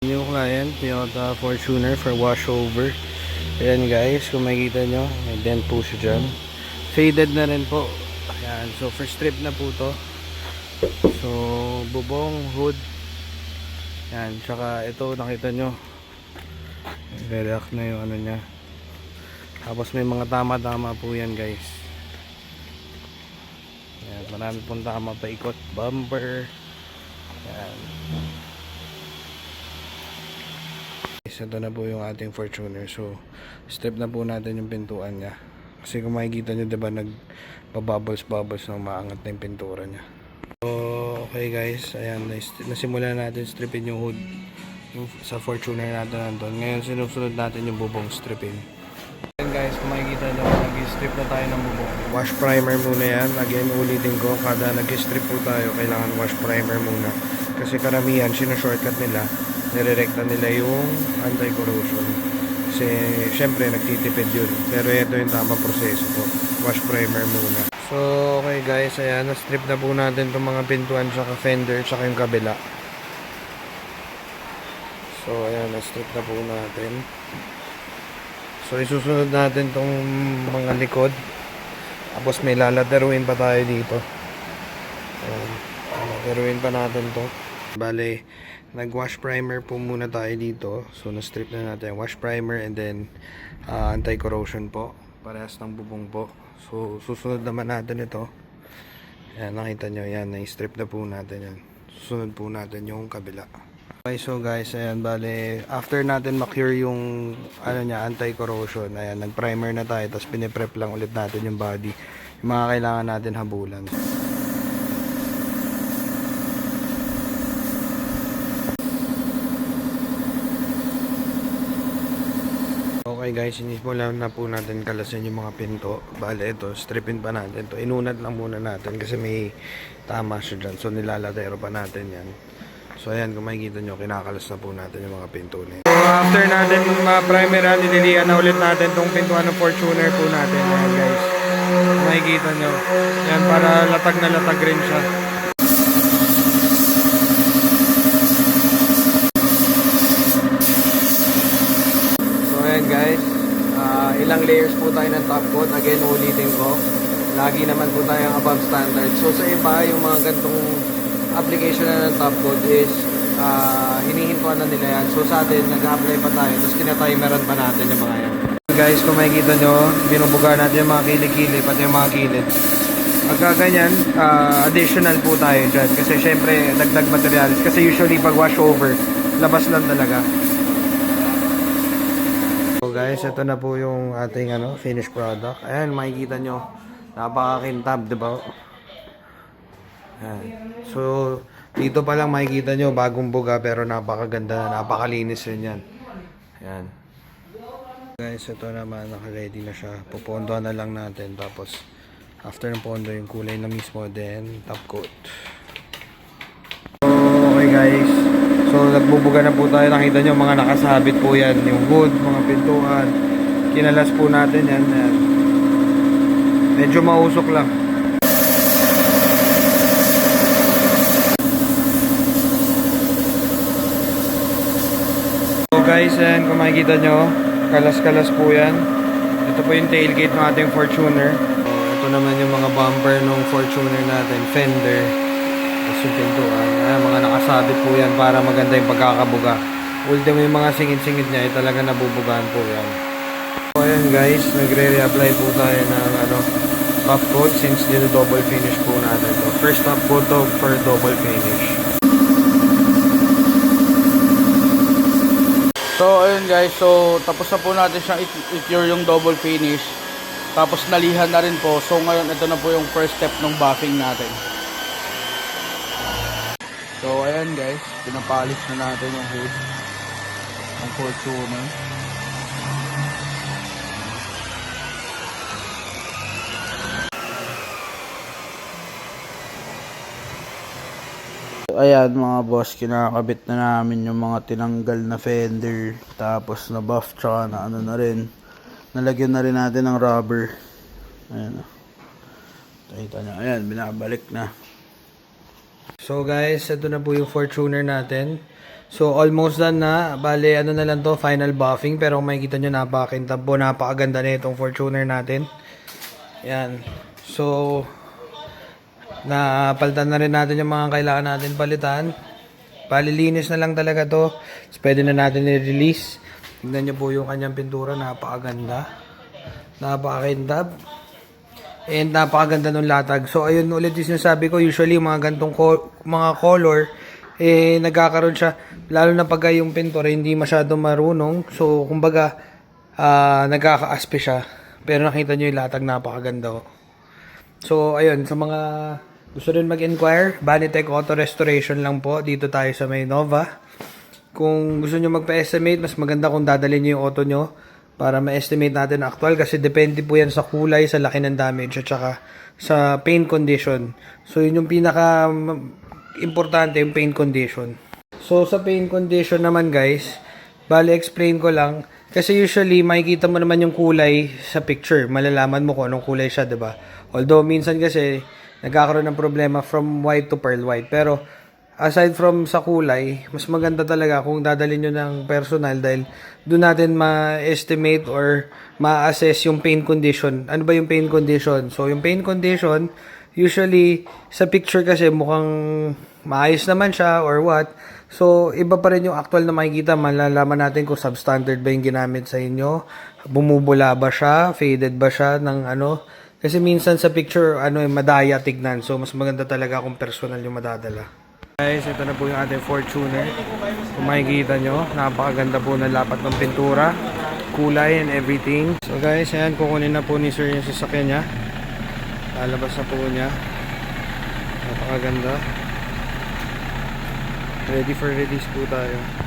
New client, Toyota Fortuner for washover. Ayan guys, kung makikita nyo, may dent po siya dyan. Faded na rin po. Ayan, so first trip na po to. So, bubong, hood. Ayan, tsaka ito nakita nyo. Relax na yung ano nya. Tapos may mga tama-tama po yan guys. Ayan, marami pong tama, paikot, bumper. Ayan. Ito na po yung ating Fortuner. So, strip na po natin yung pintuan niya. Kasi kung makikita nyo, diba, nagpa-bubbles ng maangat na yung pintura niya. So, okay guys. Ayan, nasimulan natin stripin yung hood sa Fortuner natin nandun. Ngayon, sinusunod natin yung bubong stripin. Ayan guys, kung makikita nyo, nag-strip na tayo ng bubong. Wash primer muna yan. Again, ulitin ko, kada nag-strip po tayo, kailangan wash primer muna. Kasi karamihan, sinushortcut nila, nirerekta nila yung anti-corrosion. Kasi syempre nagtitipid yun. Pero ito yung tamang proseso po. Wash primer muna. So okay guys, ayan, na-strip na po natin itong mga pintuan, tsaka fender, tsaka yung kabila. So ayan, na-strip na po natin. So isusunod natin itong mga likod. Tapos may lalateruin pa tayo dito. Ayan, lalateruin pa natin to. Bale, nag-wash primer po muna tayo dito. So, na-strip na natin wash primer and then anti-corrosion po. Parehas ng bubong po. So, susunod naman natin ito. Ayan, nakita nyo. Ayan, na-strip na po natin yan. Susunod po natin yung kabila. Okay, so guys, ayan, bale, after natin ma-cure yung ano niya, anti-corrosion, ayan, nag-primer na tayo. Tapos piniprep lang ulit natin yung body. Yung mga kailangan natin habulan. Okay guys, sinimulan na po natin kalasin yung mga pinto. Bale ito, stripin pa natin to. Inunat lang muna natin kasi may tama siya dyan. So nilalatero pa natin yan. So ayan, kung makikita nyo, kinakalas na po natin yung mga pinto na yan. So after natin ma-primer, nililian na ulit natin tong pintuan ng Fortuner po natin. Ayan guys, kung makikita nyo. Yan, para latag na latag rin siya. Ayan guys, ilang layers po tayo ng top coat. Again, ulitin ko, lagi naman po tayong above standard. So sa iba, yung mga gantong application na ng top coat is hinihintuan na nila yan. So sa atin, nag-apply pa tayo, tapos tinatimeran pa natin yung mga yan. Guys, kung makikita nyo, binubuga natin yung mga kilikili, pati yung mga kilid. Pagka ganyan, additional po tayo dyan. Kasi syempre, dagdag materials. Kasi usually pag wash over, labas lang talaga. So guys, ito na po yung ating finished product. Ayan, makikita nyo, napakakintab, diba? Ayan. So, dito pa lang makikita nyo, bagong buga, pero napakaganda na, napakalinis rin yan. Ayan. Guys, ito naman, naka-ready na siya. Pupondohan na lang natin, tapos after ng pondo, yung kulay na mismo, then top coat. So, okay guys. So, nagbubuga na po tayo. Nakita nyo, mga nakasabit po yan. Yung hood, mga pintuan. Kinalas po natin yan. Yan. Medyo mausok lang. So guys, yan, kung makikita nyo, kalas-kalas po yan. Ito po yung tailgate ng ating Fortuner. So, ito naman yung mga bumper ng Fortuner natin. Fender. Yung pintuan. Mga nakasabit po yan para maganda yung pagkakabuga. Ultimo yung mga singit-singit niya ay talaga nabubugaan po yan. So ayan guys, nagre-reapply po tayo ng top coat since double finish po natin to. First top coat to for double finish. So ayun guys, so tapos na po natin siyang i-cure yung double finish. Tapos nalihan na rin po. So ngayon ito na po yung first step ng buffing natin. So ayan guys, pinapolish na natin yung hood ng Fortuner. So ayan mga boss, kinakabit na namin yung mga tinanggal na fender, tapos na buff, tsaka na na rin. Nalagyan na rin natin ng rubber. Ayan. Kita nyo, ayan, binabalik na. So guys, ito na po yung Fortuner natin. So almost done na. Bale, ano na lang to, final buffing. Pero kung makikita nyo, napakakintab po. Napakaganda na itong Fortuner natin. Yan. So, napalitan na rin natin yung mga kailangan natin palitan. Palilinis na lang talaga to. So, pwede na natin i-release. Tignan nyo po yung kanyang pintura. Napakaganda. Napakakintab. And napakaganda ng latag. So, ayun ulit yung sinasabi ko. Usually, mga gantong mga color, nagkakaroon siya. Lalo na pagka yung pintura, hindi masyado marunong. So, kumbaga, nagkaka-aspe siya. Pero nakita nyo yung latag, napakaganda. So, ayun. Sa mga gusto rin mag-inquire, Banitech Auto Restoration lang po. Dito tayo sa May Nova. Kung gusto nyo magpa-estimate, mas maganda kung dadalhin nyo yung auto nyo para ma-estimate natin actual kasi depende po yan sa kulay, sa laki ng damage at saka sa paint condition. So yun yung pinaka importante, yung paint condition. So sa paint condition naman guys, bali explain ko lang kasi usually makikita mo naman yung kulay sa picture, malalaman mo kung anong kulay siya, 'di ba? Although minsan kasi nagkakaroon ng problema from white to pearl white, pero aside from sa kulay, mas maganda talaga kung dadalhin nyo ng personal dahil doon natin ma-estimate or ma-assess yung paint condition. Ano ba yung paint condition? So, yung paint condition, usually, sa picture kasi mukhang maayos naman siya or what. So, iba pa rin yung actual na makikita. Malalaman natin kung substandard ba yung ginamit sa inyo. Bumubula ba siya? Faded ba siya ng ano? Kasi minsan sa picture, madaya tignan. So, mas maganda talaga kung personal yung madadala. Guys, ito na po yung ating Fortuner. Kung makikita nyo, napakaganda po ng lapat ng pintura, kulay and everything. So guys, ayan, kukunin na po ni sir yung sasakyan niya. Lalabas na po niya. Napakaganda. Ready for release po tayo.